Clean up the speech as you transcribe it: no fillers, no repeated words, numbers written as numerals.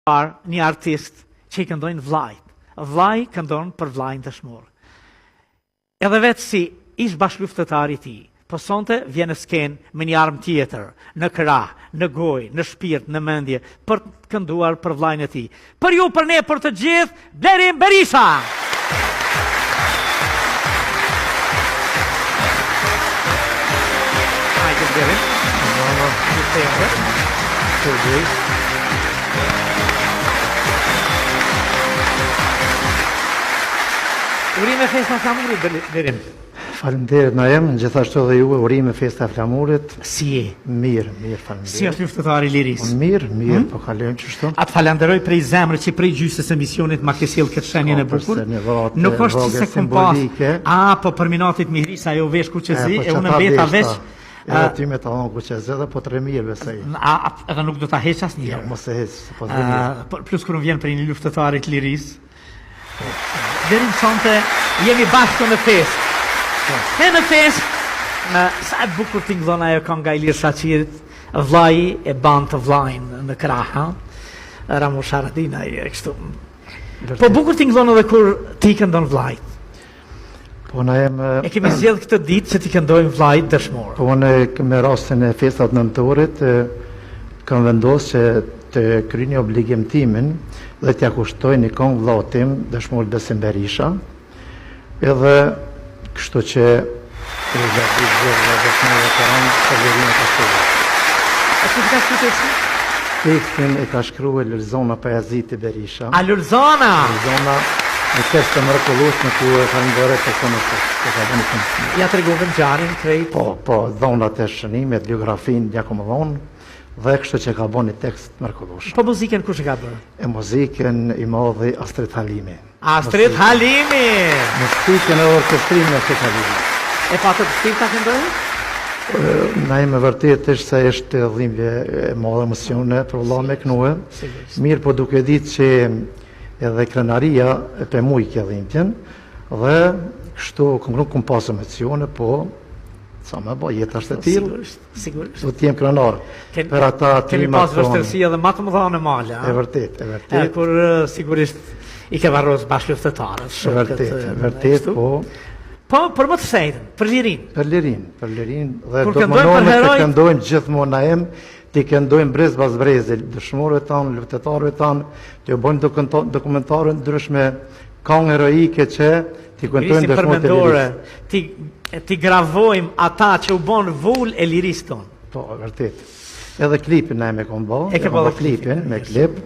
një artist që I këndojnë vllajt. Vllai këndon për vllajin dëshmor. Edhe vetë si ish bashkëluftëtari I tij, po sonte vjen në skenë me një armë tjetër, në krah, në gojë, në shpirt, në mendje, për të kënduar për vllajin e tij. Për ju, për ne, për të gjithë, Blerim Berisha! Hajde Blerim. Urime festa e flamurit, Blerim. Faleminderit Naem, gjithashtu edhe juve urime festa e flamurit. Si je? Mirë, faleminderit. Si është luftëtari I lirisë? Mirë, po kalojmë kështu. Atë falenderoj prej zemrës që prej gjysës emisionit ma ke sjell këtë shenjën e bukur. Nuk është se kum pas. Po për minatit mihris ajo vesh kuqezi e unë mbeta veç. Ti me ta vonë kuqezi dhe po 3000 besoj. Edhe nuk do ta heq asnjëherë. Jo, mos e heq, po plus kur vjen prej një luftëtari të lirisë. Deri sonte jemi bashkë në festë. E në festë, sa e bukur t'i ngdhon ajo kënga Ilir Shaqirit, vllai e ban të vllajin në krah, Ramush Haradina I kështu. Po bukur t'i ngdhon edhe kur ti këndon vllajt. Po Naem E kemi zgjedh këtë ditë që ti këndojmë vllajt dëshmor. Po unë me rastin e festat nëntorit kam vendosur që të kryej një obligim timin dhe t'ja kushtoj një këngë vllaut tim, dëshmor Besim Berisha. Edhe kështu që e tekstin e ka shkruar Lulzona Pajaziti Berisha. A Lulzona? Lulzona në tekst të mrekullueshëm ku e falenderoj personalisht. Ja tregove ngjarjen krejt. Po, dhonat e shënimit, biografin Gjakom Dhon dhe kështu që ka bën një tekst mrekullueshëm. Po muzikën kush e ka bërë? E muzikën I modhi Astrid Halimi. Astrid Halimi! Muzikën e orkestrimin e Astrid Halimi. E pa të përstim ta këndojë? Naem vërtet është se është dhimbje e madhe emocione për vëlla me kënue. Mirë, po duke ditë që edhe krenaria e pe muj kje dhimbjen dhe kështu nuk kum pas emocione, po sa më bo, jetë është e tillë. Sigurisht. Do t'jem krenar. Per ata kemi pas vështirësi edhe më të mëdha në male. E vërtet. Kur sigurisht I ke varros bashkëluftëtarët. E vërtet, po. Po, për më të sejtën, për lirin. Për lirin. Dhe do të mënojme të këndojmë gjithmonë Naem, të këndojmë brez bas breze, dëshmorëve tanë, luftëtarëve tanë, të bëjmë dokumentarën ndryshme, këngë heroike që të këndojmë dëshmorët e lirisë. Ti gravojmë ata që u bon vull e lirisë tonë. Po, vërtet. Edhe klipin Naem e kom bo, e ke bo klipin, me klip.